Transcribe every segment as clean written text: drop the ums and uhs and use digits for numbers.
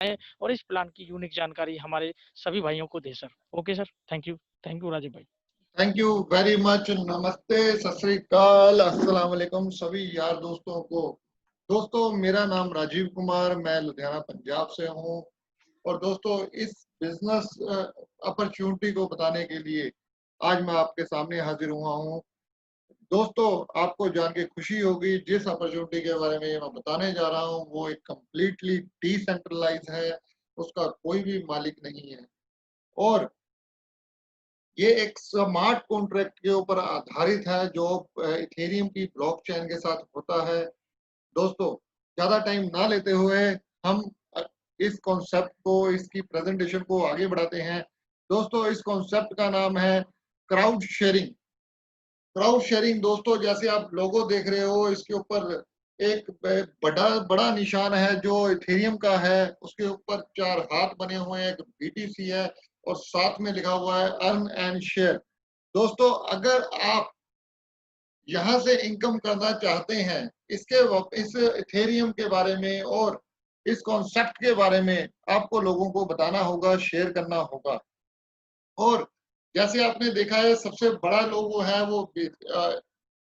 है और इस प्लान की यूनिक जानकारी हमारे सभी भाइयों को दे sir. Okay sir, thank you Rajiv भाई। Thank you very much. नमस्ते, सत श्री अकाल, अस्सलाम वालेकुम सभी यार दोस्तों को। दोस्तों, मेरा नाम राजीव कुमार, मैं लुधियाना पंजाब से हूं। और दोस्तों, इस बिजनेस अपॉर्चुनिटी को बताने के लिए आज मैं आपके सामने हाजिर हुआ हूं। दोस्तों, आपको जान के खुशी होगी, जिस अपॉर्चुनिटी के बारे में मैं बताने जा रहा हूं वो एक कंप्लीटली डिसेंट्रलाइज है, उसका कोई भी मालिक नहीं है। और ये एक स्मार्ट कॉन्ट्रैक्ट के ऊपर आधारित है जो इथेरियम की ब्लॉकचेन के साथ होता है। दोस्तों, ज्यादा टाइम ना लेते हुए हम इस कॉन्सेप्ट को, इसकी प्रेजेंटेशन को आगे बढ़ाते हैं। दोस्तों, इस कॉन्सेप्ट का नाम है क्राउड शेयरिंग। क्राउड शेयरिंग दोस्तों, जैसे आप लोगो देख रहे हो, इसके ऊपर एक बड़ा बड़ा निशान है जो इथेरियम का है। उसके ऊपर 4 हाथ बने हुए हैं, एक बीटीसी है और साथ में लिखा हुआ है अर्न एंड शेयर। दोस्तों, अगर आप यहाँ से इनकम करना चाहते हैं, इस इथेरियम के बारे में और इस कॉन्सेप्ट के बारे में आपको लोगों को बताना होगा, शेयर करना होगा। और जैसे आपने देखा है, सबसे बड़ा लोगो है वो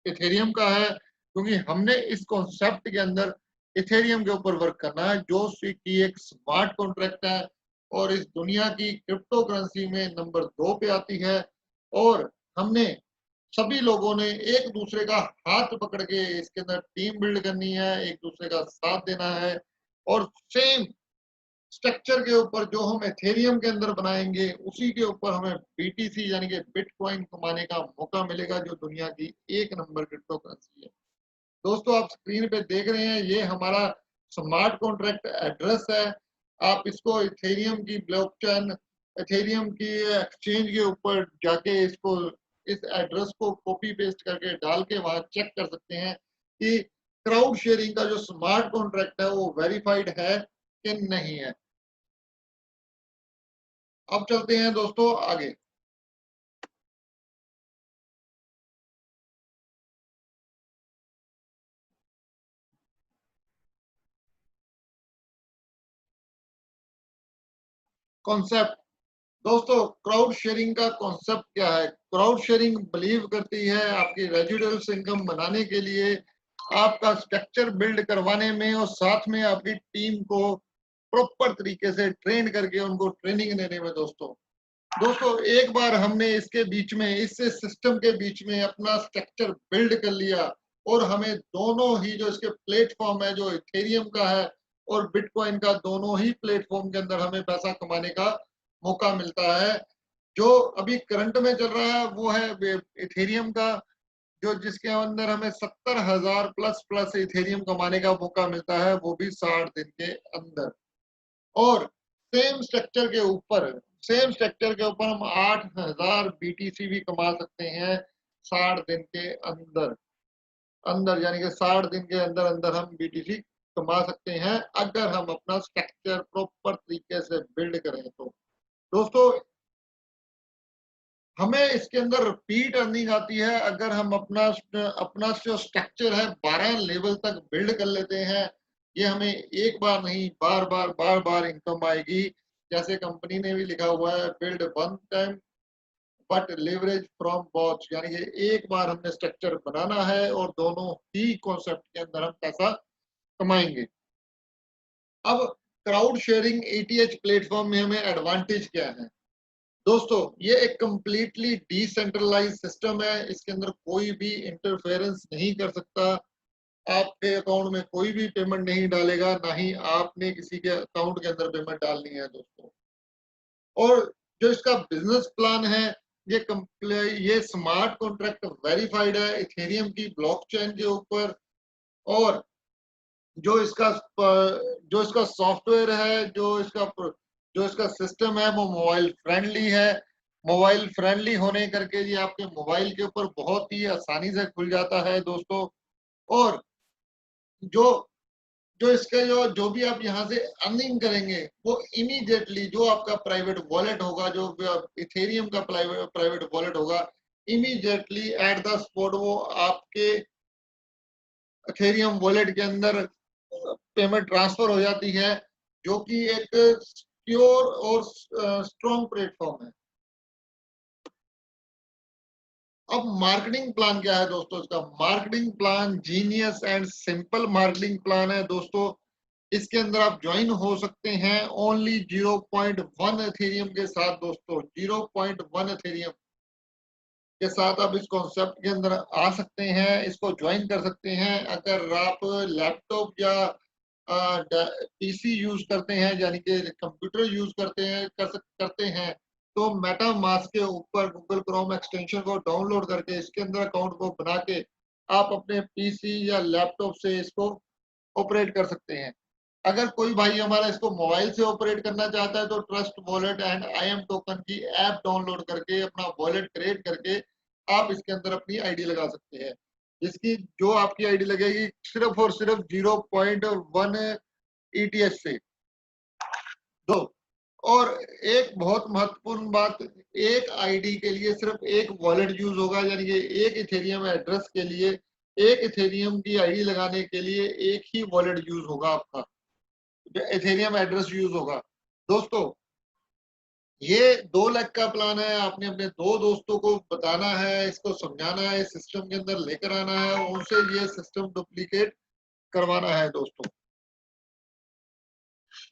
इथेरियम का है, क्योंकि हमने इस कॉन्सेप्ट के अंदर इथेरियम के ऊपर वर्क करना है, जो कि एक स्मार्ट कॉन्ट्रैक्ट है और इस दुनिया की क्रिप्टो करेंसी में नंबर 2 पे आती है। और हमने सभी लोगों ने एक दूसरे का हाथ पकड़ के इसके अंदर टीम बिल्ड करनी है, एक दूसरे का साथ देना है। और सेम स्ट्रक्चर के ऊपर जो हम एथेरियम के अंदर बनाएंगे, उसी के ऊपर हमें बीटीसी यानी कि बिटकॉइन कमाने का मौका मिलेगा, जो दुनिया की 1 नंबर क्रिप्टो करेंसी है। दोस्तों, आप स्क्रीन पे देख रहे हैं, ये हमारा स्मार्ट कॉन्ट्रैक्ट एड्रेस है। आप इसको इथेरियम की ब्लॉकचेन, इथेरियम की एक्सचेंज के ऊपर जाके इसको, इस एड्रेस को कॉपी पेस्ट करके डाल के वहां चेक कर सकते हैं कि क्राउड शेयरिंग का जो स्मार्ट कॉन्ट्रैक्ट है वो वेरीफाइड है कि नहीं है। अब चलते हैं दोस्तों आगे। कॉन्सेप्ट। दोस्तों, क्राउड शेयरिंग का कॉन्सेप्ट क्या है? क्राउड शेयरिंग बिलीव करती है आपकी रेजिडुअल्स इनकम बनाने के लिए, आपका स्ट्रक्चर बिल्ड करवाने में और साथ में आपकी टीम को प्रॉपर तरीके से ट्रेन करके उनको ट्रेनिंग देने में। दोस्तों, एक बार हमने इसके बीच में, इस सिस्टम के बीच में अपना स्ट्रक्चर बिल्ड कर लिया और हमें दोनों ही जो इसके प्लेटफॉर्म है, जो इथेरियम का है और बिटकॉइन का, दोनों ही प्लेटफॉर्म के अंदर हमें पैसा कमाने का मौका मिलता है। जो अभी करंट में चल रहा है वो है इथेरियम का, जो जिसके अंदर हमें 70,000 प्लस प्लस इथेरियम कमाने का मौका मिलता है, वो भी 60 दिन के अंदर। और सेम स्ट्रक्चर के ऊपर, हम 8,000 बीटीसी भी कमा सकते हैं 60 दिन के अंदर अंदर, यानी कि 60 दिन के अंदर अंदर हम बीटीसी कमा सकते हैं, अगर हम अपना स्ट्रक्चर प्रॉपर तरीके से बिल्ड करें तो। दोस्तों, हमें इसके अंदर रिपीट अर्निंग आती है अगर हम अपना जो स्ट्रक्चर है 12 लेवल तक बिल्ड कर लेते हैं। ये हमें एक बार नहीं, बार बार इनकम आएगी। जैसे कंपनी ने भी लिखा हुआ है, build one time but leverage from both, यानी कि एक बार हमने स्ट्रक्चर बनाना है और दोनों ही कॉन्सेप्ट के अंदर हम पैसा कमाएंगे। अब क्राउड शेयरिंग एटीएच प्लेटफॉर्म में हमें एडवांटेज क्या है? दोस्तों, ये एक कंप्लीटली डिसेंट्रलाइज सिस्टम है, इसके अंदर कोई भी इंटरफेरेंस नहीं कर सकता। आपके अकाउंट में कोई भी पेमेंट नहीं डालेगा, ना ही आपने किसी के अकाउंट के अंदर पेमेंट डालनी है दोस्तों। और जो इसका बिजनेस प्लान है, ये स्मार्ट कॉन्ट्रैक्ट वेरीफाइड है इथेरियम की ब्लॉकचेन के ऊपर। और जो इसका सॉफ्टवेयर है, जो इसका सिस्टम है, वो मोबाइल फ्रेंडली है। मोबाइल फ्रेंडली होने करके ये आपके मोबाइल के ऊपर बहुत ही आसानी से खुल जाता है दोस्तों। और जो जो इसके जो भी आप यहाँ से अर्निंग करेंगे, वो इमीडिएटली जो आपका प्राइवेट वॉलेट होगा, जो इथेरियम का प्राइवेट वॉलेट होगा, इमीडिएटली एट द स्पॉट वो आपके इथेरियम वॉलेट के अंदर पेमेंट ट्रांसफर हो जाती है। जो कि एक सिक्योर और स्ट्रॉन्ग प्लेटफॉर्म है। अब मार्केटिंग प्लान क्या है दोस्तों? इसका marketing plan genius and simple marketing plan है दोस्तों। इसके अंदर आप ज्वाइन हो सकते हैं ओनली 0.1 एथेरियम के साथ दोस्तों। 0.1 एथेरियम के साथ आप इस कॉन्सेप्ट के अंदर आ सकते हैं, इसको ज्वाइन कर सकते हैं। अगर आप लैपटॉप या पीसी यूज करते हैं, यानी कि कंप्यूटर यूज करते हैं, तो मेटा मास्क के ऊपर गूगल क्रोम एक्सटेंशन को डाउनलोड करके इसके अंदर अकाउंट को बना के आप अपने पीसी या लैपटॉप से इसको ऑपरेट कर सकते हैं। अगर कोई भाई हमारा इसको मोबाइल से ऑपरेट करना चाहता है तो trust wallet and IM token की ऐप डाउनलोड करके अपना वॉलेट क्रिएट करके आप इसके अंदर अपनी आईडी लगा सकते हैं, जिसकी जो आपकी आईडी लगेगी सिर्फ और सिर्फ 0.1 ETH से दो। और एक बहुत महत्वपूर्ण बात, एक आईडी के लिए सिर्फ एक वॉलेट यूज होगा, यानी कि एक इथेरियम एड्रेस के लिए, एक इथेरियम की आईडी लगाने के लिए एक ही वॉलेट यूज होगा, आपका इथेरियम एड्रेस यूज होगा दोस्तों। ये 2 लाख का प्लान है। आपने अपने 2 दोस्तों को बताना है, इसको समझाना है, सिस्टम के अंदर लेकर आना है, उनसे ये सिस्टम डुप्लीकेट करवाना है दोस्तों।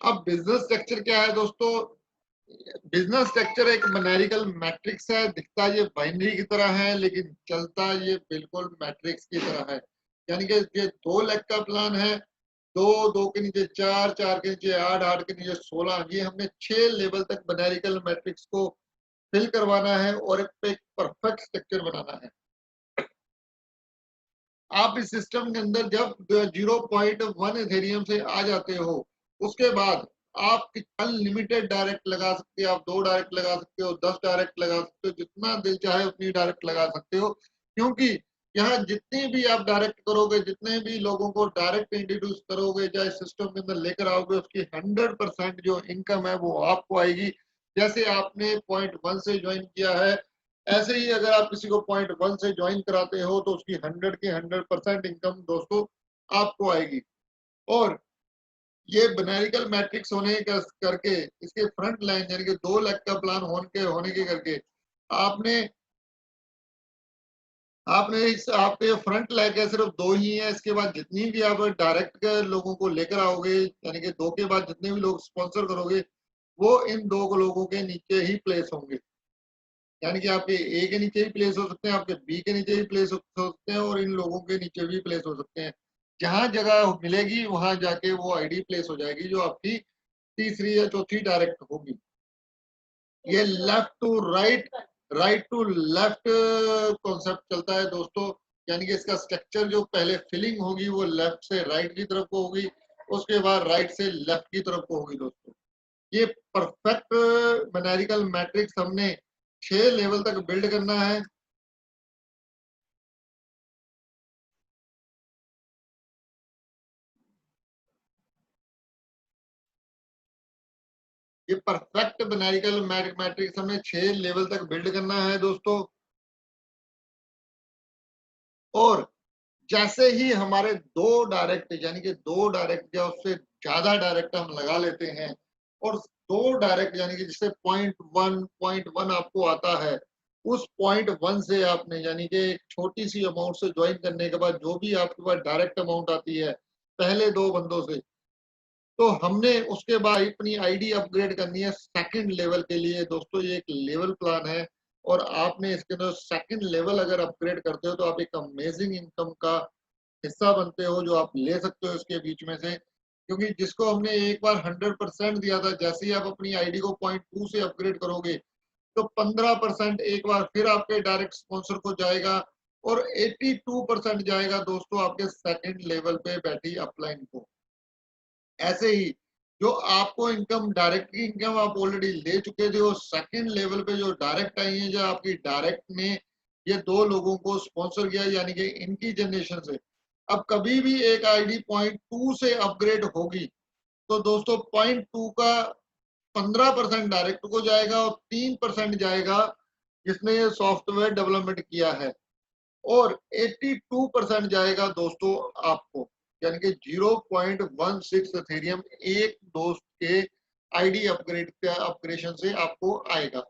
अब बिजनेस स्ट्रक्चर क्या है दोस्तों? बिजनेस स्ट्रक्चर एक न्यूमेरिकल मैट्रिक्स है। दिखता ये बाइनरी की तरह है, लेकिन चलता ये बिल्कुल मैट्रिक्स की तरह है। यानी कि ये 2 लाख का प्लान है। 2, 2 के नीचे 4, 4 के नीचे 8, 8 के नीचे 16। ये हमने 6 लेवल तक न्यूमेरिकल मैट्रिक्स को फिल करवाना है और एक परफेक्ट स्ट्रक्चर बनाना है। आप इस सिस्टम के अंदर जब 0.1 एथेरियम से आ जाते हो, उसके बाद आप अनलिमिटेड डायरेक्ट लगा सकते हो। आप 2 डायरेक्ट लगा सकते हो, 10 डायरेक्ट लगा सकते हो, जितना दिल चाहे उतनी डायरेक्ट लगा सकते हो। क्योंकि यहाँ जितनी भी आप डायरेक्ट करोगे, जितने भी लोगों को डायरेक्ट इंट्रोड्यूस करोगे, चाहे सिस्टम के अंदर लेकर आओगे, उसकी 100% जो इनकम है वो आपको आएगी। जैसे आपने 0.1 से ज्वाइन किया है, ऐसे ही अगर आप किसी को 0.1 से ज्वाइन कराते हो तो उसकी 100 की 100% इनकम दोस्तों आपको आएगी। और ये न्यूमेरिकल मैट्रिक्स होने करके इसके फ्रंट लाइन, यानी कि 2 लाख का प्लान होने के करके आपने आपने इस आपके फ्रंट लाइन के सिर्फ 2 ही है। इसके बाद जितनी भी आप डायरेक्ट लोगों को लेकर आओगे, यानी कि 2 के बाद जितने भी लोग स्पॉन्सर करोगे, वो इन 2 लोगों के नीचे ही प्लेस होंगे। यानी कि आपके ए के नीचे ही प्लेस हो सकते हैं, आपके बी के नीचे ही प्लेस हो सकते हैं, और इन लोगों के नीचे भी प्लेस हो सकते हैं। जहां जगह मिलेगी वहां जाके वो आईडी प्लेस हो जाएगी, जो आपकी तीसरी या चौथी डायरेक्ट होगी। ये left to right, right to left concept चलता है दोस्तों। यानी कि इसका स्ट्रक्चर जो पहले फिलिंग होगी वो लेफ्ट से राइट की तरफ को होगी, उसके बाद राइट से लेफ्ट की तरफ को होगी दोस्तों। ये परफेक्ट न्यूमेरिकल मैट्रिक्स हमने 6 लेवल तक बिल्ड करना है। ये परफेक्ट न्यूमेरिकल मैट्रिक्स हमने 6 लेवल तक बिल्ड करना है दोस्तों। और जैसे ही हमारे 2 डायरेक्ट, यानी कि 2 डायरेक्ट या उससे ज्यादा डायरेक्ट हम लगा लेते हैं, और 2 डायरेक्ट यानी कि जिससे 0.1 आपको आता है, उस 0.1 से आपने, यानी कि एक छोटी सी अमाउंट से ज्वाइन करने के बाद जो भी आपके पास डायरेक्ट अमाउंट आती है पहले 2 बंदों से, तो हमने उसके बाद अपनी आईडी अपग्रेड करनी है सेकंड लेवल के लिए दोस्तों। ये एक लेवल प्लान है, और आपने इसके अंदर सेकंड लेवल अगर अपग्रेड करते हो तो आप एक अमेजिंग इनकम का हिस्सा बनते हो, जो आप ले सकते हो इसके बीच में से। क्योंकि जिसको हमने एक बार 100% दिया था, जैसे ही आप अपनी आईडी को 0.2 से अपग्रेड करोगे तो 15% एक बार फिर आपके डायरेक्ट स्पॉन्सर को जाएगा, और 82% जाएगा दोस्तों आपके सेकंड लेवल पे बैठी अपलाइन को। ऐसे ही जो आपको इनकम, डायरेक्ट की इनकम आप ऑलरेडी ले चुके थे, और सेकंड लेवल पे जो डायरेक्ट आई है, जो आपकी डायरेक्ट ने ये 2 लोगों को स्पॉन्सर किया, यानी कि इनकी जनरेशन से अब कभी भी एक आईडी 0.2 से अपग्रेड होगी तो दोस्तों 0.2 का 15% डायरेक्ट को जाएगा, और 3% जाएगा जिसने ये सॉफ्टवेयर डेवलपमेंट किया है, और 82% जाएगा दोस्तों आपको। यानी कि 0.16 इथेरियम एक दोस्त के आईडी अपग्रेडेशन से आपको आएगा।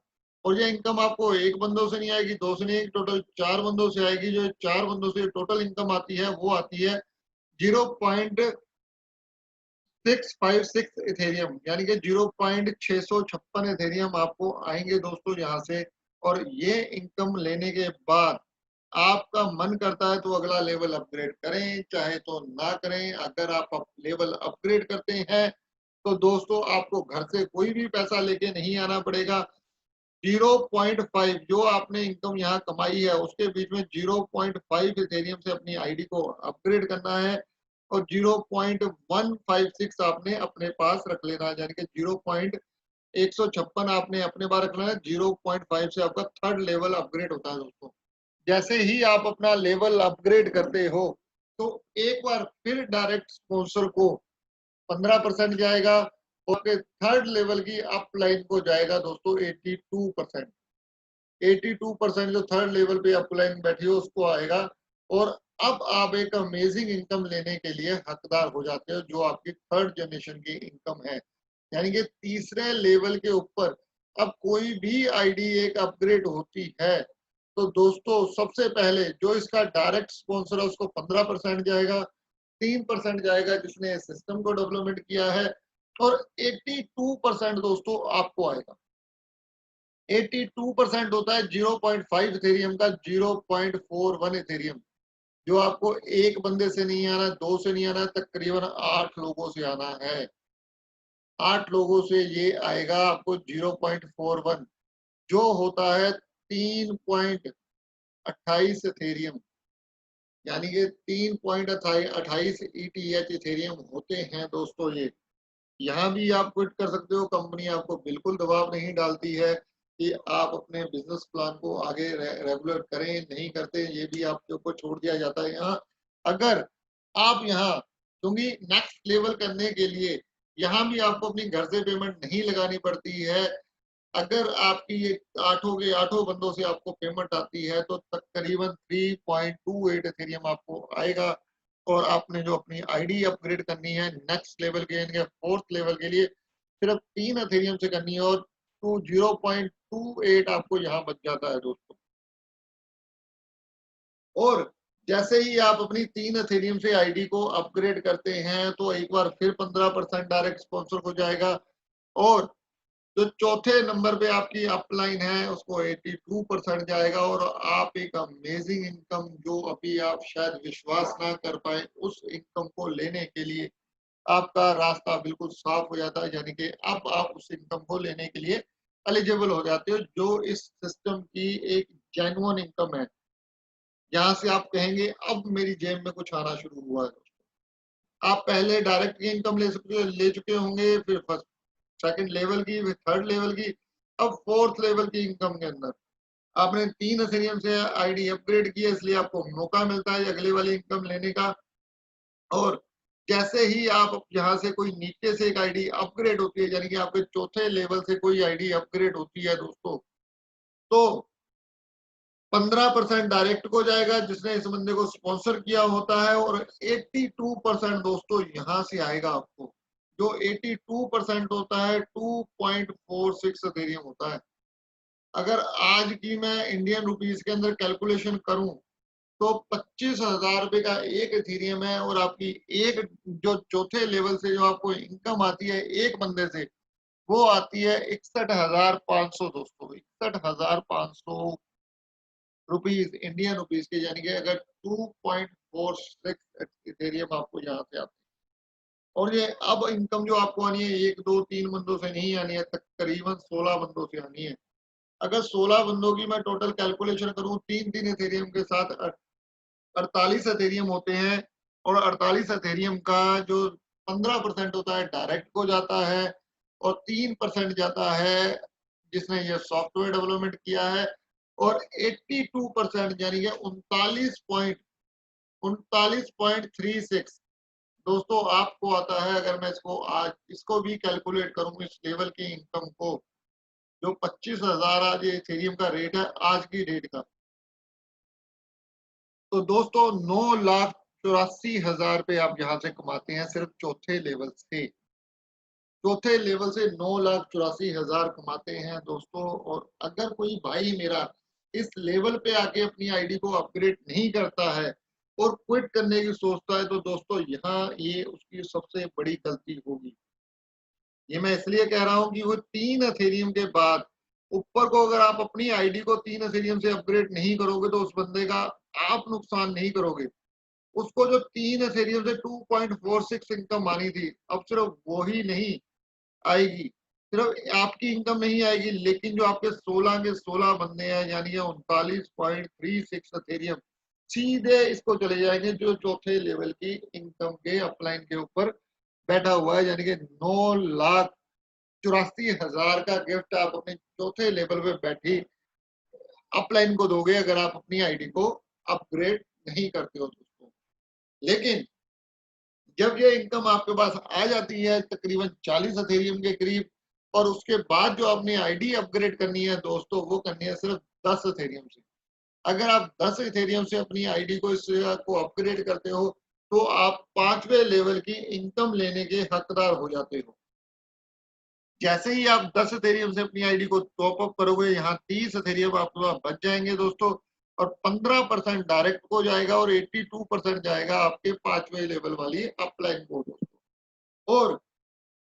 और ये इनकम आपको एक बंदों से नहीं आएगी, दो से नहीं आएगी, टोटल 4 बंदों से आएगी। जो 4 बंदों से टोटल इनकम आती है वो आती है 0.656 इथेरियम, यानी कि 0.656 इथेरियम आपको आएंगे दोस्तों यहाँ से। और ये इनकम लेने के बाद आपका मन करता है तो अगला लेवल अपग्रेड करें, चाहे तो ना करें। अगर आप लेवल अपग्रेड करते हैं तो दोस्तों आपको घर से कोई भी पैसा लेके नहीं आना पड़ेगा। 0.5 जो आपने इनकम यहाँ कमाई है उसके बीच में 0.5 इथेरियम से अपनी आईडी को अपग्रेड करना है और 0.156 आपने अपने पास रख लेना है, यानी कि 0.156 आपने अपने पास रखना है। 0.5 से आपका थर्ड लेवल अपग्रेड होता है दोस्तों। जैसे ही आप अपना लेवल अपग्रेड करते हो तो एक बार फिर डायरेक्ट स्पॉन्सर को 15% जाएगा और आपके थर्ड लेवल की अपलाइन को जाएगा दोस्तों 82%। 82% जो थर्ड लेवल पे अपलाइन बैठी हो उसको आएगा। और अब आप एक अमेजिंग इनकम लेने के लिए हकदार हो जाते हो, जो आपकी थर्ड जनरेशन की इनकम है। यानी कि तीसरे लेवल के ऊपर अब कोई भी आईडी एक अपग्रेड होती है तो दोस्तों सबसे पहले जो इसका डायरेक्ट स्पॉन्सर है उसको 15% जाएगा, 3% जाएगा जिसने सिस्टम को डेवलपमेंट किया है, और 82% दोस्तों आपको आएगा। 82% होता है 0.5 इथेरियम का 0.41 इथेरियम, जो आपको एक बंदे से नहीं आना, दो से नहीं आना, तकरीबन 8 लोगों से आना है। 8 लोगों से ये आएगा आपको 0.41, जो होता है 3.28 इथेरियम, यानी कि 3.28 ETH इथेरियम होते हैं दोस्तों ये। यहाँ भी आप क्विट कर सकते हो, कंपनी आपको बिल्कुल दबाव नहीं डालती है कि आप अपने बिजनेस प्लान को आगे रेगुलर करें, नहीं करते, ये भी आपके ऊपर छोड़ दिया जाता है। यहाँ अगर आप यहाँ, क्योंकि नेक्स्ट लेवल करने के लिए यहाँ भी आपको अपनी घर से पेमेंट नहीं लगानी पड़ती है। अगर आपकी ये आठों के आठों बंदों से आपको पेमेंट आती है तो तकरीबन 3.28 इथेरियम आपको आएगा। और आपने जो अपनी आईडी अपग्रेड करनी है नेक्स्ट लेवल के, यानी फोर्थ लेवल के लिए, सिर्फ 3 इथेरियम से करनी है और 0.28 आपको यहाँ बच जाता है दोस्तों। और जैसे ही आप अपनी 3 इथेरियम से आईडी को अपग्रेड करते हैं तो एक बार फिर 15% डायरेक्ट स्पॉन्सर हो जाएगा। और जो चौथे नंबर पे आपकी अपलाइन है उसको 82% जाएगा। और आप एक अमेजिंग इनकम, जो अभी आप शायद विश्वास ना कर पाए, उस इनकम को लेने के लिए आपका रास्ता बिल्कुल साफ हो जाता है। यानी कि अब आप उस इनकम को लेने के लिए एलिजिबल हो जाते हो, जो इस सिस्टम की एक जेन्युइन इनकम है। यहाँ से आप कहेंगे अब मेरी जेब में कुछ आना शुरू हुआ है। आप पहले डायरेक्ट की इनकम ले चुके होंगे, फिर फर्स्ट सेकंड लेवल की, फिर थर्ड लेवल की, अब फोर्थ लेवल की इनकम के अंदर आपने 3 इथेरियम से आईडी अपग्रेड की है, इसलिए आपको मौका मिलता है अगले वाली इनकम लेने का। और जैसे ही आप यहाँ से कोई नीचे से एक आईडी अपग्रेड होती है, यानी कि आपके चौथे लेवल से कोई आईडी अपग्रेड होती है दोस्तों, तो 15% डायरेक्ट को जाएगा जिसने इस बंदे को स्पॉन्सर किया होता है। और 82% दोस्तों यहाँ से आएगा आपको, जो 82% होता है 2.46 इथेरियम होता है। अगर आज की मैं इंडियन रुपीस के अंदर कैलकुलेशन करूं तो 25,000 रुपए का एक इथेरियम है। और आपकी एक जो चौथे लेवल से जो आपको इनकम आती है एक बंदे से, वो आती है 61,500 दोस्तों, 61,500 रुपीज इंडियन रुपीज के, यानी कि अगर 2.46 इथेरियम आपको यहाँ से आती है। और ये अब इनकम जो आपको आनी है एक दो तीन बंदों से नहीं आनी है, तकरीबन 16 बंदों से आनी है। अगर 16 बंदों की मैं टोटल कैलकुलेशन करूं, तीन तीन इथेरियम के साथ 48 इथेरियम होते हैं। और 48 इथेरियम का जो 15% होता है डायरेक्ट को जाता है और 3% जाता है जिसने ये सॉफ्टवेयर डेवलपमेंट किया है। और 82% यानी कि 39.36 दोस्तों आपको आता है। अगर मैं इसको आज इसको भी कैलकुलेट करूं, इस लेवल की इनकम को, जो 25,000 आज ये इथेरियम का रेट है आज की डेट का, तो दोस्तों 84,000 पे आप यहाँ से कमाते हैं सिर्फ चौथे लेवल से। चौथे लेवल से 9,84,000 कमाते हैं दोस्तों। और अगर कोई भाई मेरा इस लेवल पे आके अपनी आईडी को अपग्रेड नहीं करता है और क्विट करने की सोचता है, तो दोस्तों यहाँ ये उसकी सबसे बड़ी गलती होगी। ये मैं इसलिए कह रहा हूँ कि वो 3 एथेरियम के बाद ऊपर को अगर आप अपनी आईडी को 3 एथेरियम से अपग्रेड नहीं करोगे, तो उस बंदे का आप नुकसान नहीं करोगे। उसको जो 3 एथेरियम से 2.46 इनकम आनी थी, अब सिर्फ वो ही नहीं आएगी। सिर्फ आपकी इनकम नहीं आएगी, लेकिन जो आपके 16 के 16 बंदे हैं, यानी 39.36 एथेरियम सीधे इसको चले जाएंगे जो चौथे लेवल की इनकम के अपलाइन के ऊपर बैठा हुआ है। यानी कि 9,84,000 का गिफ्ट आप अपने चौथे लेवल पे बैठी अपलाइन को दोगे, अगर आप अपनी आईडी को अपग्रेड नहीं करते हो दोस्तों। लेकिन जब ये इनकम आपके पास आ जाती है तकरीबन 40 एथेरियम के करीब, और उसके बाद जो आपने आईडी अपग्रेड करनी है दोस्तों, वो करनी है सिर्फ 10 एथेरियम से। अगर आप 10 इथेरियम से अपनी आईडी को अपग्रेड करते हो, तो आप 5वें लेवल की इनकम लेने के हकदार हो जाते हो। जैसे ही आप 10 इथेरियम से अपनी आईडी को टॉप अप करोगे, यहाँ 30 इथेरियम आपके पास बच जाएंगे दोस्तों, और 15% डायरेक्ट को जाएगा और 82% जाएगा आपके 5वें लेवल वाली अपलाइन को दोस्तों। और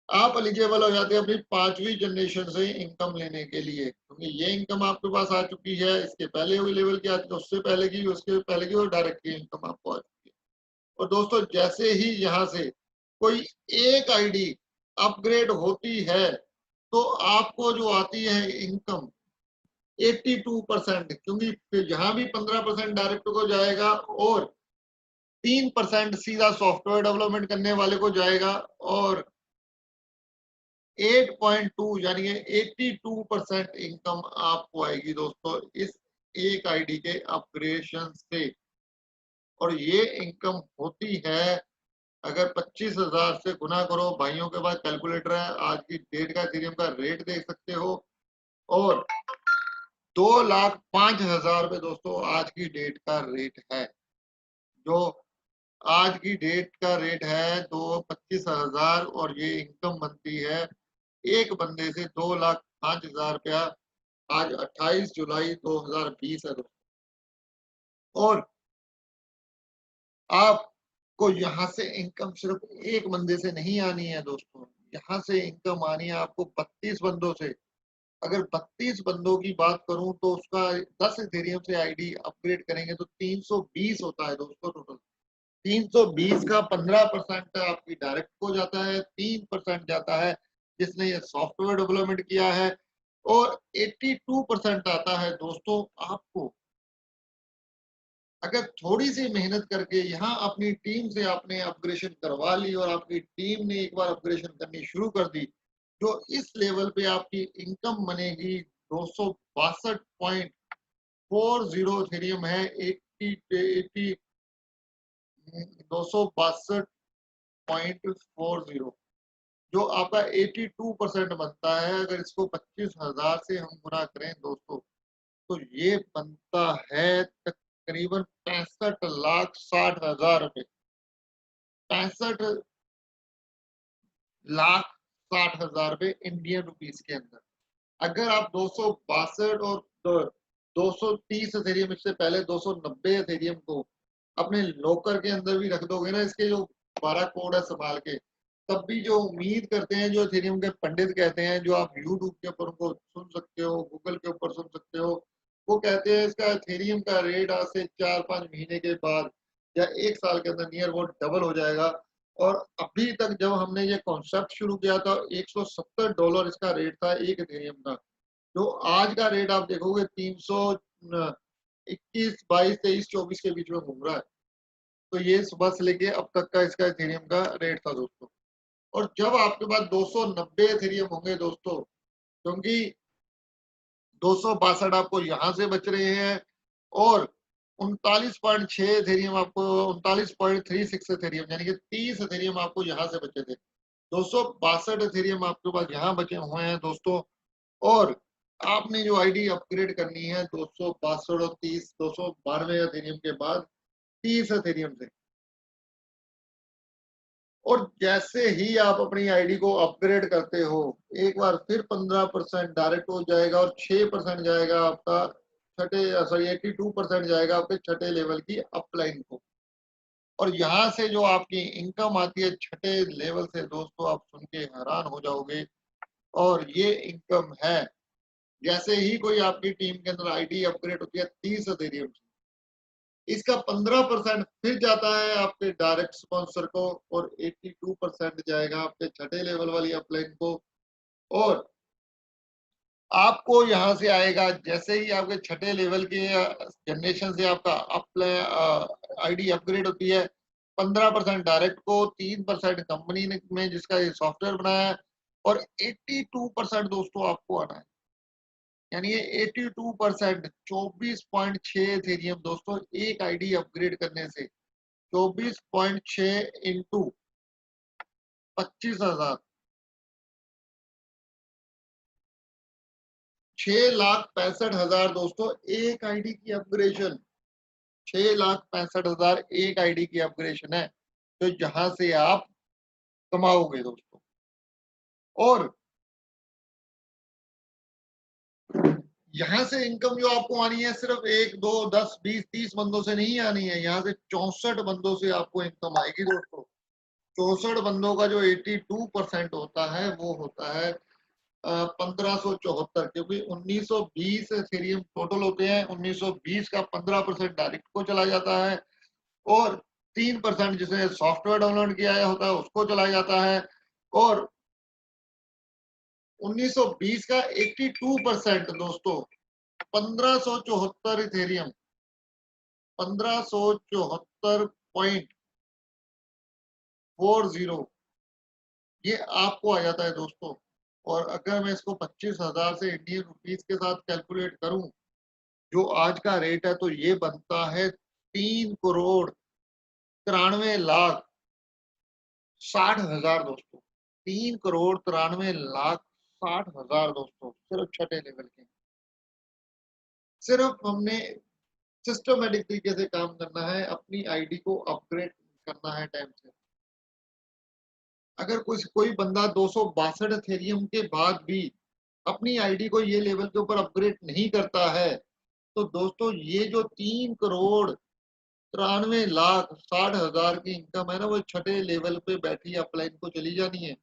आप एलिजिबल हो जाते हैं अपनी 5वीं जनरेशन से इनकम लेने के लिए, क्योंकि ये इनकम आपके पास आ चुकी है। इसके पहले हुई लेवल की आती है, उससे पहले की, उसके पहले की, और डायरेक्ट की इनकम आपको आ चुकी है। और दोस्तों जैसे ही यहाँ से कोई एक आईडी अपग्रेड होती है, तो आपको जो आती है इनकम 82%, क्योंकि फिर यहाँ भी 15% डायरेक्ट को जाएगा और 3% सीधा सॉफ्टवेयर डेवलपमेंट करने वाले को जाएगा, और 8.2 यानी कि 82% इनकम आपको आएगी दोस्तों इस एक आईडी के अपग्रेडेशन से। और ये इनकम होती है, अगर 25,000 से गुना करो, भाइयों के पास कैलकुलेटर है, आज की डेट का इथेरियम का रेट देख सकते हो, और 2,05,000 रुपए दोस्तों आज की डेट का रेट है। जो आज की डेट का रेट है 25,000, और ये इनकम बनती है एक बंदे से 2,05,000 रुपया। आज 28 जुलाई 2020 है दोस्तों। और आपको यहाँ से इनकम सिर्फ एक बंदे से नहीं आनी है दोस्तों, यहाँ से इनकम आनी है आपको 32 बंदों से। अगर 32 बंदों की बात करूं, तो उसका 10 इथेरियम से आईडी अपग्रेड करेंगे तो 320 होता है दोस्तों टोटल। 320 का 15% आपकी डायरेक्ट को जाता है, 3% जाता है जिसने ये सॉफ्टवेयर डेवलपमेंट किया है, और 82% आता है दोस्तों आपको। अगर थोड़ी सी मेहनत करके यहाँ अपनी टीम से आपने अपग्रेडेशन करवा ली, और आपकी टीम ने एक बार अपग्रेडेशन करनी शुरू कर दी, जो इस लेवल पे आपकी इनकम बनेगी 262.40 इथेरियम है, 262.40 जो आपका 82% बनता है। अगर इसको 25,000 से हम गुना करें दोस्तों, तो ये बनता है तकरीबन 65,60,000 रुपए। 65,60,000 रुपए इंडियन रुपीस के अंदर। अगर आप 262 और 230 एथेरियम, इससे पहले 290 एथेरियम को अपने लॉकर के अंदर भी रख दोगे ना, इसके जो 12 कोड है संभाल के, तब भी जो उम्मीद करते हैं, जो एथेरियम के पंडित कहते हैं, जो आप यूट्यूब के ऊपर उनको सुन सकते हो, गूगल के ऊपर सुन सकते हो, वो कहते हैं इसका एथेरियम का रेट आज से 4-5 महीने के बाद या 1 साल के अंदर नियर अबाउट डबल हो जाएगा। और अभी तक जब हमने ये कॉन्सेप्ट शुरू किया था, $170 इसका रेट था एक एथेरियम का, जो आज का रेट आप देखोगे 321, 22, 23, 24 के बीच में घूम रहा है। तो ये सुबह से लेके अब तक का इसका इथेरियम का रेट था दोस्तों। और जब आपके पास 290 इथेरियम होंगे दोस्तों, क्योंकि 262 आपको यहाँ से बच रहे हैं, और 39.6 इथेरियम आपको, 39.36 इथेरियम यानी कि 30 इथेरियम आपको यहाँ से बचे थे। 262 इथेरियम आपके पास यहाँ बचे हुए हैं दोस्तों। और आपने जो आईडी अपग्रेड करनी है 262 और 30, 292 एथेरियम के बाद 30 एथेरियम से। और जैसे ही आप अपनी आईडी को अपग्रेड करते हो, एक बार फिर 15% डायरेक्ट हो जाएगा और 6% जाएगा आपका छठे, सॉरी 82% जाएगा आपके छठे लेवल की अपलाइन को। और यहाँ से जो आपकी इनकम आती है छठे लेवल से, दोस्तों आप सुन के हैरान हो जाओगे। और ये इनकम है, जैसे ही कोई आपकी टीम के अंदर आईडी अपग्रेड होती है 30 इथेरियम से, इसका 15% फिर जाता है आपके डायरेक्ट स्पॉन्सर को और 82% जाएगा आपके छठे लेवल वाली अपलाइन को। और आपको यहाँ से आएगा, जैसे ही आपके छठे लेवल के जनरेशन से आपका आईडी अपग्रेड होती है, 15% डायरेक्ट को, 3% कंपनी में जिसका ये सॉफ्टवेयर बनाया है, और 82% दोस्तों आपको आना है। यानी ये 82% 24.6 इथेरियम दोस्तों एक आईडी अपग्रेड करने से, 24.6 इंटू 25,000, 6,65,000 दोस्तों एक आईडी की अपग्रेडेशन, 6,65,000 एक आईडी की अपग्रेडेशन है, तो जहां से आप कमाओगे दोस्तों। और यहाँ से इनकम जो आपको आनी है सिर्फ 1, 2, 10, 20, 30 बंदों से नहीं आनी है, यहाँ से 64 बंदों से आपको इनकम आएगी दोस्तों। 64 बंदों का जो 82% होता है वो होता है 1574, क्योंकि 1920 एथेरियम टोटल होते हैं। 1920 का 15% डायरेक्ट को चला जाता है और 3% जिसने सॉफ्टवेयर डाउनलोड किया होता है उसको चला जाता है। और 1920 का 82% दोस्तों 1574 इथेरियम, 1574.40 ये आपको आ जाता है दोस्तों। और अगर मैं इसको 25,000 से इंडियन रुपीस के साथ कैलकुलेट करूं, जो आज का रेट है, तो ये बनता है 3,93,60,000 दोस्तों। 3,93,60,000 दोस्तों सिर्फ छठे लेवल के। सिर्फ हमने सिस्टमेटिक तरीके से काम करना है, अपनी आईडी को अपग्रेड करना है टाइम से। अगर कोई बंदा 262 एथेरियम के बाद भी अपनी आईडी को ये लेवल के ऊपर अपग्रेड नहीं करता है, तो दोस्तों ये जो 3,93,60,000 की इनकम है ना, वो छठे लेवल पे बैठी अपलाइन को चली जानी है।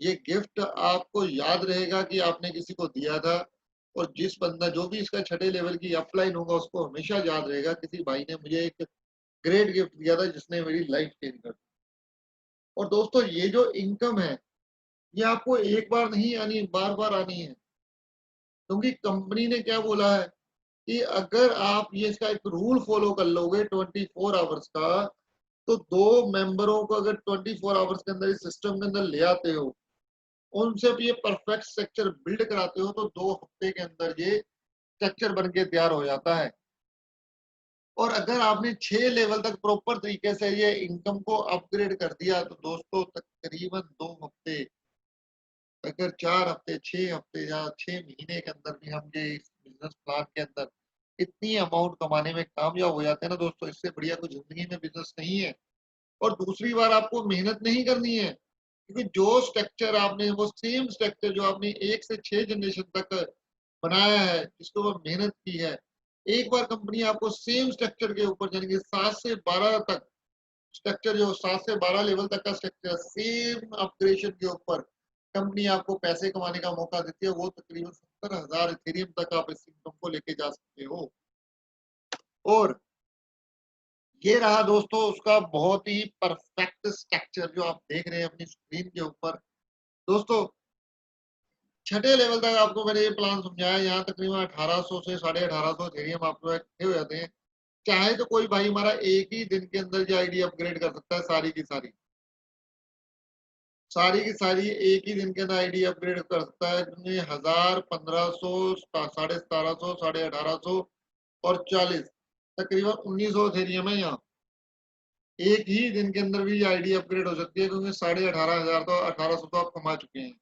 ये गिफ्ट आपको याद रहेगा कि आपने किसी को दिया था, और जिस बंदा जो भी इसका छठे लेवल की अपलाइन होगा उसको हमेशा याद रहेगा किसी भाई ने मुझे एक ग्रेट गिफ्ट दिया था जिसने मेरी लाइफ चेंज कर दी। और दोस्तों ये जो इनकम है, ये आपको एक बार नहीं आनी, बार बार आनी है। क्योंकि कंपनी ने क्या बोला है कि अगर आप ये इसका एक रूल फॉलो कर लोगे 24 आवर्स का, तो 2 मेंबरों को अगर 24 आवर्स के अंदर इस सिस्टम के अंदर ले आते हो, उनसे भी ये परफेक्ट स्ट्रक्चर बिल्ड कराते हो, तो 2 हफ्ते के अंदर ये स्ट्रक्चर बन के तैयार हो जाता है। और अगर आपने 6 लेवल तक प्रॉपर तरीके से ये इनकम को अपग्रेड कर दिया, तो दोस्तों तकरीबन 2 हफ्ते, अगर 4 हफ्ते, 6 हफ्ते या 6 महीने के अंदर भी हम ये इस बिजनेस प्लान के अंदर इतनी अमाउंट कमाने में कामयाब हो जाते हैं ना दोस्तों, इससे बढ़िया कोई जिंदगी में बिजनेस नहीं है। और दूसरी बार आपको मेहनत नहीं करनी है, क्योंकि जो स्ट्रक्चर आपने, वो सेम स्ट्रक्चर जो आपने 1 से 6 जनरेशन तक बनाया है, जिसको वो मेहनत की है, एक बार कंपनी आपको सेम स्ट्रक्चर के ऊपर, यानी कि 7 से 12 तक स्ट्रक्चर, जो 7 से 12 लेवल तक का स्ट्रक्चर सेम अपग्रेडेशन के ऊपर कंपनी आपको पैसे कमाने का मौका देती है, वो तकरीबन 70,000 इथेरियम तक आप इस इनकम को लेके जा सकते हो। और ये रहा दोस्तों उसका बहुत ही परफेक्ट स्ट्रक्चर जो आप देख रहे हैं अपनी स्क्रीन के ऊपर। दोस्तों छठे लेवल तक आपको मैंने ये प्लान समझाया, यहाँ तकरीबन 1800 से 1850 इथेरियम आपको इकट्ठे हो जाते हैं। चाहे तो कोई भाई हमारा एक ही दिन के अंदर जो आईडी अपग्रेड कर सकता है, सारी की सारी एक ही दिन के अंदर आईडी अपग्रेड कर सकता है, क्योंकि 1000, 1500, 1750, 1850 और 40, तकरीबन 1900 इथेरियम है यहाँ। एक ही दिन के अंदर भी आईडी अपग्रेड हो सकती है, क्योंकि 18,500 तो 1800 तो आप कमा चुके हैं।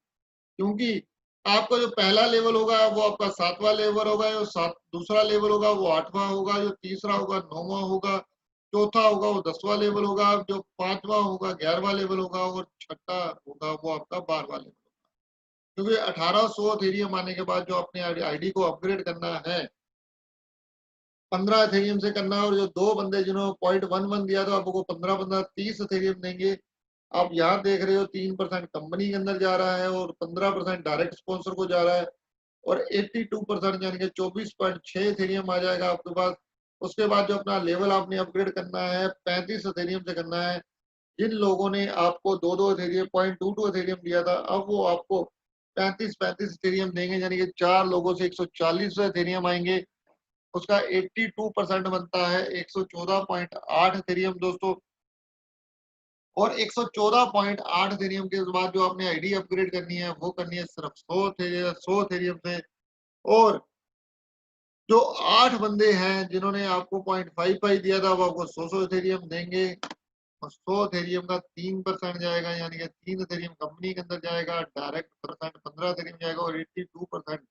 क्योंकि आपका जो पहला लेवल होगा वो आपका 7वां लेवल होगा, जो दूसरा लेवल होगा वो 8वां होगा, जो तीसरा होगा 9वां होगा, चौथा होगा वो 10वां लेवल होगा, जो 5वां होगा 11वां लेवल होगा, और छठा होगा वो आपका 12वां लेवल होगा। क्योंकि 1800 एथेरियम आने के बाद जो अपने आईडी को अपग्रेड करना है 15 एथेरियम से करना है, और जो दो बंदे जिन्होंने 0.11 दिया था आपको 15 30 एथेरियम देंगे। आप यहाँ देख रहे हो 3% कंपनी के अंदर जा रहा है और 15% डायरेक्ट स्पॉन्सर को जा रहा है, और 82% यानी कि 24.6 एथेरियम आ जाएगा आपके पास। उसके बाद जो अपना लेवल आपने अपग्रेड करना है 35 एथेरियम से करना है। जिन लोगों ने आपको 2 एथेरियम 0.22 एथेरियम दिया था, अब वो आपको 35 एथेरियम देंगे, यानी कि 4 लोगों से 140 एथेरियम आएंगे। उसका 82% बनता है 114.8 एथेरियम दोस्तों। और 114.8 एथेरियम के बाद जो आपने आईडी अपग्रेड करनी है वो करनी है सिर्फ 100 एथेरियम से। और जो 8 बंदे हैं जिन्होंने आपको 0.55 दिया था वो आपको 100 एथेरियम देंगे, और 100 एथेरियम का 3% जाएगा, यानी कि 3 एथेरियम कंपनी के अंदर जाएगा, डायरेक्ट परसेंट 15 एथेरियम जाएगा, और 82%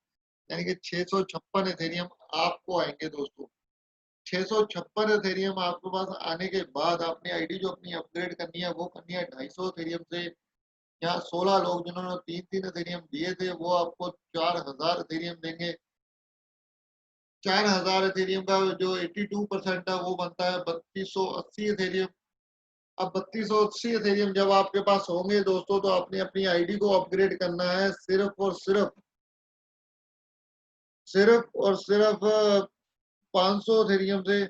यानी कि 656 एथेरियम आपको आएंगे दोस्तों। 656 एथेरियम आपके पास आने के बाद आपने आईडी जो अपनी अपग्रेड करनी है वो करनी है 250 एथेरियम से। यहाँ 16 लोग जिन्होंने 3 एथेरियम दिए थे वो आपको 4000 एथेरियम देंगे। 4000 एथेरियम का जो 82% है वो बनता है 3280 एथेरियम। अब 3280 एथेरियम जब आपके पास होंगे दोस्तों, तो आपने अपनी आईडी को अपग्रेड करना है सिर्फ 500 एथेरियम से।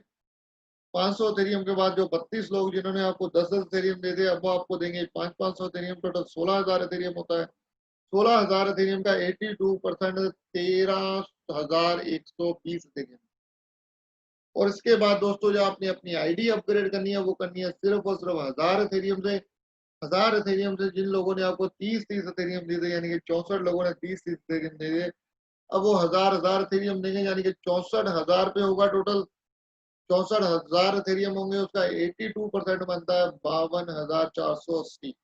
500 एथेरियम के बाद जो 32 लोग जिन्होंने आपको 10 एथेरियम दे दिए, अब वो आपको देंगे 500 एथेरियम, टोटल 16,000 एथेरियम होता है। 16,000 एथेरियम का 82% 13,120 एथेरियम। और इसके बाद दोस्तों जो आपने अपनी आईडी अपग्रेड करनी है वो करनी है सिर्फ और सिर्फ 1000 एथेरियम से। 1000 एथेरियम से जिन लोगों ने आपको 30 एथेरियम दे दिए, यानी कि 64 लोगों ने 30 एथेरियम दे दिए, अब वो 1000 एथेरियम देंगे, यानी कि 64,000 पे होगा टोटल। 64,000 एथेरियम होंगे, उसका 82% बनता है 52,480।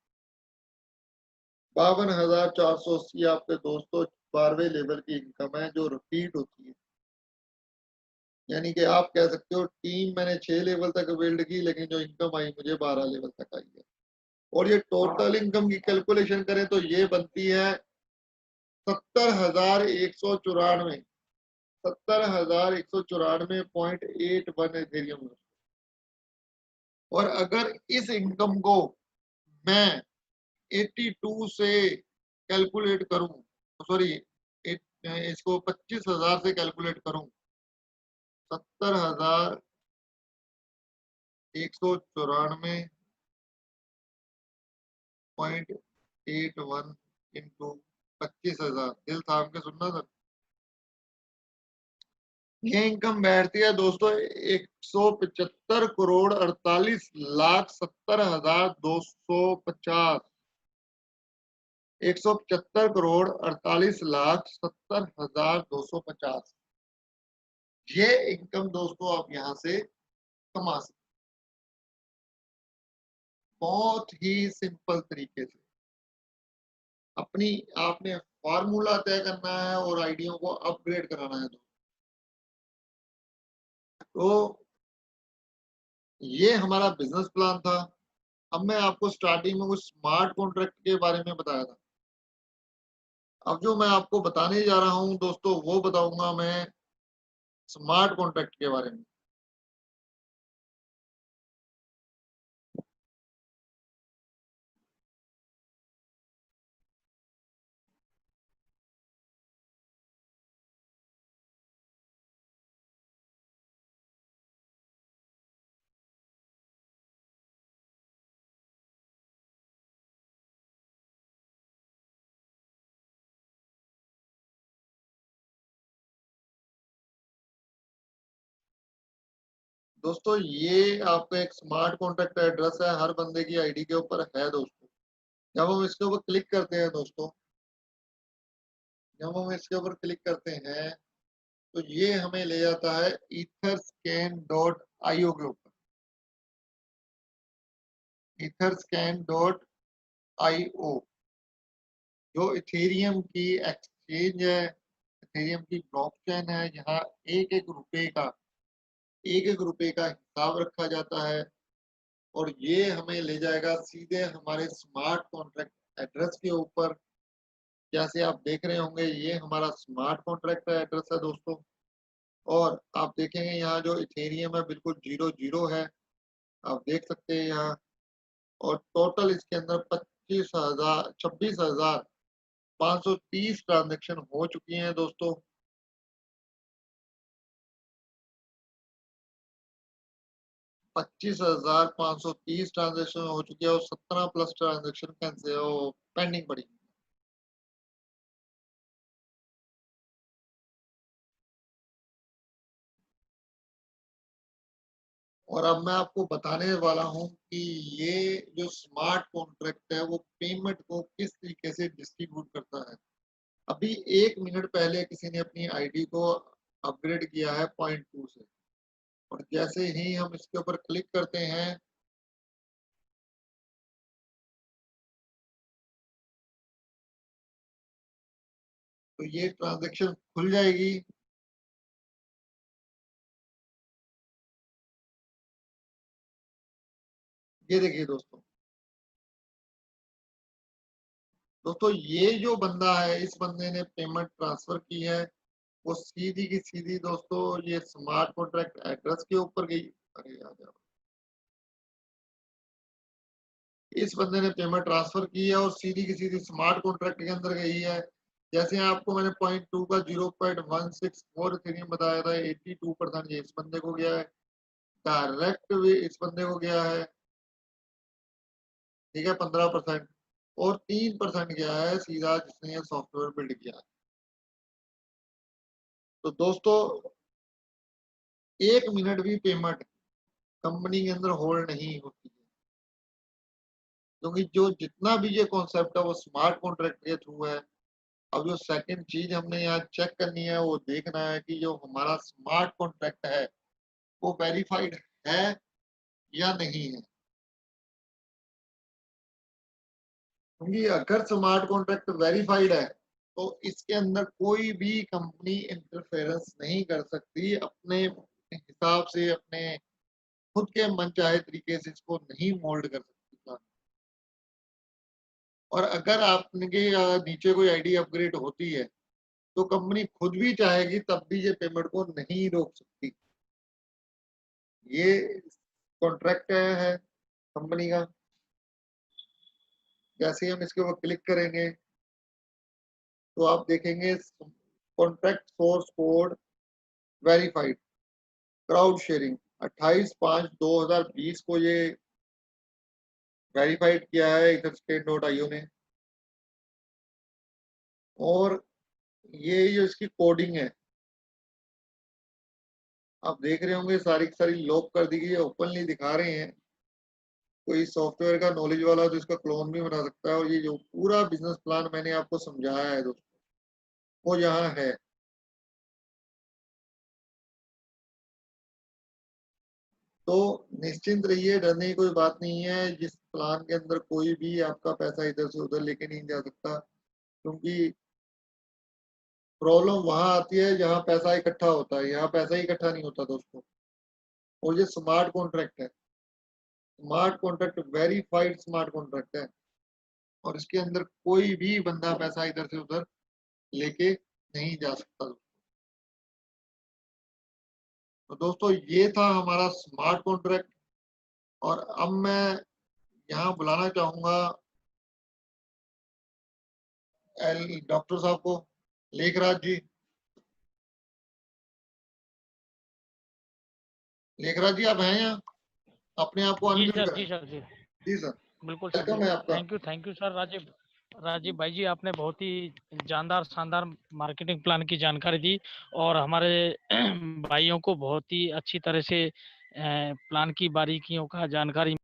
52,480 आपके दोस्तों 12वें लेवल की इनकम है जो रिपीट होती है। यानी कि आप कह सकते हो टीम मैंने 6 लेवल तक बिल्ड की, लेकिन जो इनकम आई मुझे 12 लेवल तक आई है। और ये टोटल इनकम की कैलकुलेशन करें तो ये बनती है 70,194 70,194.81 एथेरियम। और अगर इस इनकम को मैं 82 से कैलकुलेट करूं, सॉरी इसको 25,000 से कैलकुलेट करूं, 70,194.81 इंटू 25,000, दिल थाम के सुनना सर। ये इनकम बैठती है दोस्तों 175,48,70,250। 175,48,70,250। ये इनकम दोस्तों आप यहाँ से कमा सकते, बहुत ही सिंपल तरीके से। अपनी आपने फार्मूला तय करना है और आइडिया को अपग्रेड कराना है। तो ये हमारा बिजनेस प्लान था। अब मैं आपको स्टार्टिंग में कुछ स्मार्ट कॉन्ट्रैक्ट के बारे में बताया था। अब जो मैं आपको बताने जा रहा हूं दोस्तों वो बताऊंगा मैं स्मार्ट कॉन्ट्रैक्ट के बारे में। दोस्तों ये आपका एक स्मार्ट कॉन्ट्रैक्ट एड्रेस है, हर बंदे की आईडी के ऊपर है दोस्तों। जब हम इसके ऊपर क्लिक करते हैं दोस्तों, जब हम इसके ऊपर क्लिक करते हैं तो ये हमें ले जाता है etherscan.io के ऊपर। etherscan.io जो इथेरियम की एक्सचेंज है, इथेरियम की ब्लॉकचेन है, जहाँ एक एक रुपए का एक एक रुपए का हिसाब रखा जाता है और ये हमें ले जाएगा सीधे हमारे स्मार्ट कॉन्ट्रैक्ट एड्रेस के ऊपर। जैसे आप देख रहे होंगे ये हमारा स्मार्ट कॉन्ट्रैक्ट एड्रेस है दोस्तों, और आप देखेंगे यहाँ जो इथेरियम है बिल्कुल 0 है, आप देख सकते हैं यहाँ। और टोटल इसके अंदर 26,530 ट्रांजेक्शन हो चुकी हैं दोस्तों। 25,530 ट्रांजेक्शन हो चुकी है और 17 प्लस ट्रांजेक्शन कैंसिल पेंडिंग पड़ी। और अब मैं आपको बताने वाला हूं कि ये जो स्मार्ट कॉन्ट्रैक्ट है वो पेमेंट को किस तरीके से डिस्ट्रीब्यूट करता है। अभी 1 मिनट पहले किसी ने अपनी आईडी को अपग्रेड किया है 0.2 से, और जैसे ही हम इसके ऊपर क्लिक करते हैं तो ये ट्रांजैक्शन खुल जाएगी। ये देखिए दोस्तों, ये जो बंदा है इस बंदे ने पेमेंट ट्रांसफर की है वो सीधी की सीधी दोस्तों ये स्मार्ट कॉन्ट्रैक्ट एड्रेस के ऊपर गई। अरे यार, इस बंदे ने पेमेंट ट्रांसफर की है और सीधी की सीधी स्मार्ट कॉन्ट्रैक्ट के अंदर गई है। जैसे आपको मैंने 0.2 का 0.164 इथेरियम बताया था, 82% ये इस बंदे को गया है, डायरेक्ट भी इस बंदे को गया है, ठीक है 15%, और 3% गया है सीधा जिसने ये सॉफ्टवेयर बिल्ड किया है। तो दोस्तों 1 मिनट भी पेमेंट कंपनी के अंदर होल्ड नहीं होती है, क्योंकि जो जितना भी ये कॉन्सेप्ट है वो स्मार्ट कॉन्ट्रैक्ट के थ्रू है। अब जो सेकंड चीज हमने यहाँ चेक करनी है वो देखना है कि जो हमारा स्मार्ट कॉन्ट्रैक्ट है वो वेरीफाइड है या नहीं है। क्योंकि अगर स्मार्ट कॉन्ट्रैक्ट वेरीफाइड है तो इसके अंदर कोई भी कंपनी इंटरफेरेंस नहीं कर सकती, अपने हिसाब से अपने खुद के मनचाहे तरीके से इसको नहीं मोल्ड कर सकती। और अगर आपके नीचे कोई आईडी अपग्रेड होती है तो कंपनी खुद भी चाहेगी तब भी ये पेमेंट को नहीं रोक सकती। ये कॉन्ट्रैक्ट है कंपनी का। जैसे ही हम इसके ऊपर क्लिक करेंगे तो आप देखेंगे contract source code verified, crowd sharing 28/5/2020 को ये वेरीफाइड किया है etherscan.io ने। और ये जो इसकी कोडिंग है आप देख रहे होंगे सारी की सारी लॉक कर दी गई है, ओपनली दिखा रहे हैं। कोई सॉफ्टवेयर का नॉलेज वाला तो इसका क्लोन भी बना सकता है। और ये जो पूरा बिजनेस प्लान मैंने आपको समझाया है दोस्तों वो यहाँ है। तो निश्चिंत रहिए, डरने की कोई बात नहीं है। जिस प्लान के अंदर कोई भी आपका पैसा इधर से उधर लेके नहीं जा सकता, क्योंकि प्रॉब्लम वहां आती है जहां पैसा इकट्ठा होता है, यहाँ पैसा ही इकट्ठा नहीं होता दोस्तों। और ये स्मार्ट कॉन्ट्रैक्ट है, smart contract verified smart contract है, और इसके अंदर कोई भी बंदा पैसा इधर से उधर लेके नहीं जा सकता। तो दोस्तों ये था हमारा स्मार्ट कॉन्ट्रैक्ट। और अब मैं यहाँ बुलाना चाहूंगा डॉक्टर साहब को, लेखराज जी। लेखराज जी आप हैं यहाँ? अपने आप को जी अनम्यूट सर, करें। जी सर, जी जी सर, बिल्कुल सर, वेलकम है बिल्कुल। आपका। Thank you sir. Rajiv Rajiv भाई जी, आपने बहुत ही जानदार शानदार मार्केटिंग प्लान की जानकारी दी और हमारे भाइयों को बहुत ही अच्छी तरह से प्लान की बारीकियों का जानकारी